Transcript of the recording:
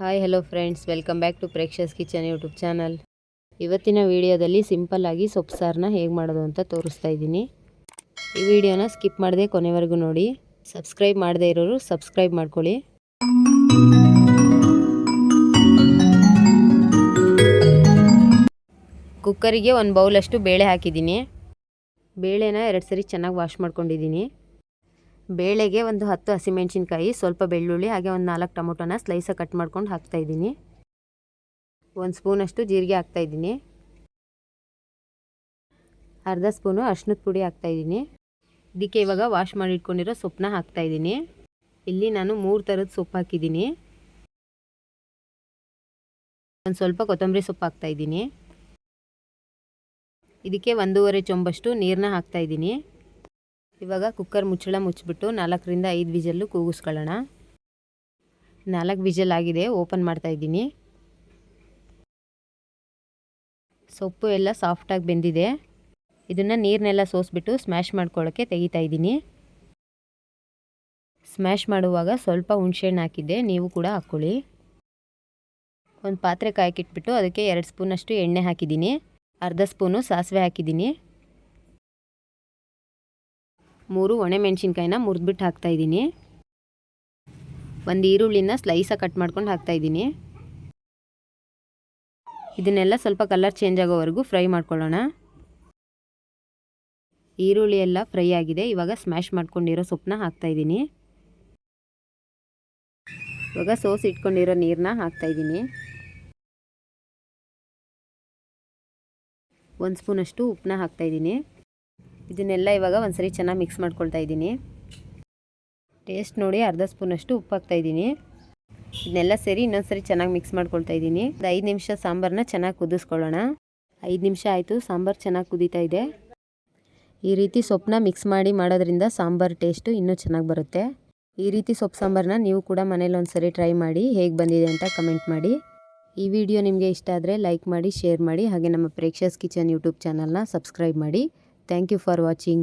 Hi hello friends, welcome back to Preksha's kitchen YouTube channel. ಇವತ್ತಿನ ವಿಡಿಯೋದಲ್ಲಿ ಸಿಂಪಲ್ಲಾಗಿ ಸೊಪ್ಪು ಸಾರನ್ನ ಹೇಗೆ ಮಾಡೋದು ಅಂತ ತೋರಿಸ್ತಾ ಇದ್ದೀನಿ. ಈ ವಿಡಿಯೋನ ಸ್ಕಿಪ್ ಮಾಡದೆ ಕೊನೆವರೆಗೂ ನೋಡಿ. ಸಬ್ಸ್ಕ್ರೈಬ್ ಮಾಡದೇ ಇರೋರು ಸಬ್ಸ್ಕ್ರೈಬ್ ಮಾಡ್ಕೊಳ್ಳಿ. ಕುಕ್ಕರಿಗೆ ಒಂದು ಬೌಲಷ್ಟು ಬೇಳೆ ಹಾಕಿದ್ದೀನಿ. ಬೇಳೆನ 2 ಸರಿ ಚೆನ್ನಾಗಿ ವಾಶ್ ಮಾಡ್ಕೊಂಡಿದ್ದೀನಿ. ಬೇಳೆಗೆ ಒಂದು 10 ಹಸಿಮೆಣಸಿನ್ಕಾಯಿ, ಸ್ವಲ್ಪ ಬೆಳ್ಳುಳ್ಳಿ, ಹಾಗೆ ಒಂದು 4 ಟೊಮೊಟೊನ ಸ್ಲೈಸಾಗಿ ಕಟ್ ಮಾಡ್ಕೊಂಡು ಹಾಕ್ತಾಯಿದ್ದೀನಿ. 1 ಸ್ಪೂನಷ್ಟು ಜೀರಿಗೆ ಹಾಕ್ತಾಯಿದ್ದೀನಿ. ಅರ್ಧ ಸ್ಪೂನು ಅರಿಶಿನದ ಪುಡಿ ಹಾಕ್ತಾಯಿದ್ದೀನಿ. ಇದಕ್ಕೆ ಇವಾಗ ವಾಶ್ ಮಾಡಿ ಇಟ್ಕೊಂಡಿರೋ ಸೊಪ್ಪನ್ನ ಹಾಕ್ತಾಯಿದ್ದೀನಿ. ಇಲ್ಲಿ ನಾನು 3 ಥರದ ಸೊಪ್ಪು ಹಾಕಿದ್ದೀನಿ. ಒಂದು ಸ್ವಲ್ಪ ಕೊತ್ತಂಬರಿ ಸೊಪ್ಪು ಹಾಕ್ತಾಯಿದ್ದೀನಿ. ಇದಕ್ಕೆ 1.5 ಚೊಂಬಷ್ಟು ನೀರನ್ನ ಹಾಕ್ತಾಯಿದ್ದೀನಿ. ಇವಾಗ ಕುಕ್ಕರ್ ಮುಚ್ಚಳ ಮುಚ್ಚಿಬಿಟ್ಟು 4ರಿಂದ 5 ವಿಜಲ್ಲು ಕೂಗಿಸ್ಕೊಳ್ಳೋಣ. 4 ವಿಜಲ್ ಆಗಿದೆ, ಓಪನ್ ಮಾಡ್ತಾಯಿದ್ದೀನಿ. ಸೊಪ್ಪು ಎಲ್ಲ ಸಾಫ್ಟಾಗಿ ಬೆಂದಿದೆ. ಇದನ್ನು ನೀರನ್ನೆಲ್ಲ ಸೋಸಿಬಿಟ್ಟು ಸ್ಮ್ಯಾಶ್ ಮಾಡ್ಕೊಳ್ಳೋಕ್ಕೆ ತೆಗಿತಾಯಿದ್ದೀನಿ. ಸ್ಮ್ಯಾಶ್ ಮಾಡುವಾಗ ಸ್ವಲ್ಪ ಹುಣಸೆಹಣ್ಣು ಹಾಕಿದ್ದೆ, ನೀವು ಕೂಡ ಹಾಕ್ಕೊಳ್ಳಿ. ಒಂದು ಪಾತ್ರೆ ಕಾಯಕ್ಕಿಟ್ಬಿಟ್ಟು ಅದಕ್ಕೆ 2 ಸ್ಪೂನಷ್ಟು ಎಣ್ಣೆ ಹಾಕಿದ್ದೀನಿ. ಅರ್ಧ ಸ್ಪೂನು ಸಾಸಿವೆ ಹಾಕಿದ್ದೀನಿ. 3 ಒಣಮೆಣಸಿನ್ಕಾಯಿನ ಮುರಿದ್ಬಿಟ್ಟು ಹಾಕ್ತಾಯಿದ್ದೀನಿ. ಒಂದು ಈರುಳ್ಳಿನ ಸ್ಲೈಸಾಗಿ ಕಟ್ ಮಾಡ್ಕೊಂಡು ಹಾಕ್ತಾಯಿದ್ದೀನಿ. ಇದನ್ನೆಲ್ಲ ಸ್ವಲ್ಪ ಕಲರ್ ಚೇಂಜ್ ಆಗೋವರೆಗೂ ಫ್ರೈ ಮಾಡ್ಕೊಳ್ಳೋಣ. ಈರುಳ್ಳಿ ಎಲ್ಲ ಫ್ರೈ ಆಗಿದೆ. ಇವಾಗ ಸ್ಮ್ಯಾಶ್ ಮಾಡ್ಕೊಂಡಿರೋ ಸೊಪ್ಪನ್ನ ಹಾಕ್ತಾಯಿದ್ದೀನಿ. ಇವಾಗ ಸೋಸಿ ಇಟ್ಕೊಂಡಿರೋ ನೀರನ್ನ ಹಾಕ್ತಾಯಿದ್ದೀನಿ. 1 ಸ್ಪೂನಷ್ಟು ಉಪ್ಪನ್ನ ಹಾಕ್ತಾಯಿದ್ದೀನಿ. ಇದನ್ನೆಲ್ಲ ಇವಾಗ ಒಂದ್ಸರಿ ಚೆನ್ನಾಗಿ ಮಿಕ್ಸ್ ಮಾಡ್ಕೊಳ್ತಾ ಇದ್ದೀನಿ. ಟೇಸ್ಟ್ ನೋಡಿ ಅರ್ಧ ಸ್ಪೂನಷ್ಟು ಉಪ್ಪು ಹಾಕ್ತಾಯಿದ್ದೀನಿ. ಇದನ್ನೆಲ್ಲ ಸೇರಿ ಇನ್ನೊಂದ್ಸರಿ ಚೆನ್ನಾಗಿ ಮಿಕ್ಸ್ ಮಾಡ್ಕೊಳ್ತಾ ಇದ್ದೀನಿ. 5 ನಿಮಿಷ ಸಾಂಬಾರನ್ನ ಚೆನ್ನಾಗಿ ಕುದಿಸ್ಕೊಳ್ಳೋಣ. 5 ನಿಮಿಷ ಆಯಿತು, ಸಾಂಬಾರು ಚೆನ್ನಾಗಿ ಕುದೀತಾ ಇದೆ. ಈ ರೀತಿ ಸೊಪ್ಪನ್ನ ಮಿಕ್ಸ್ ಮಾಡಿ ಮಾಡೋದ್ರಿಂದ ಸಾಂಬಾರು ಟೇಸ್ಟು ಇನ್ನೂ ಚೆನ್ನಾಗಿ ಬರುತ್ತೆ. ಈ ರೀತಿ ಸೊಪ್ಪು ಸಾಂಬಾರನ್ನ ನೀವು ಕೂಡ ಮನೇಲಿ ಒಂದ್ಸರಿ ಟ್ರೈ ಮಾಡಿ ಹೇಗೆ ಬಂದಿದೆ ಅಂತ ಕಮೆಂಟ್ ಮಾಡಿ. ಈ ವಿಡಿಯೋ ನಿಮಗೆ ಇಷ್ಟ ಆದರೆ ಲೈಕ್ ಮಾಡಿ, ಶೇರ್ ಮಾಡಿ, ಹಾಗೆ ನಮ್ಮ ಪ್ರೇಕ್ಷಸ್ ಕಿಚನ್ ಯೂಟ್ಯೂಬ್ ಚಾನಲ್ನ ಸಬ್ಸ್ಕ್ರೈಬ್ ಮಾಡಿ. Thank you for watching.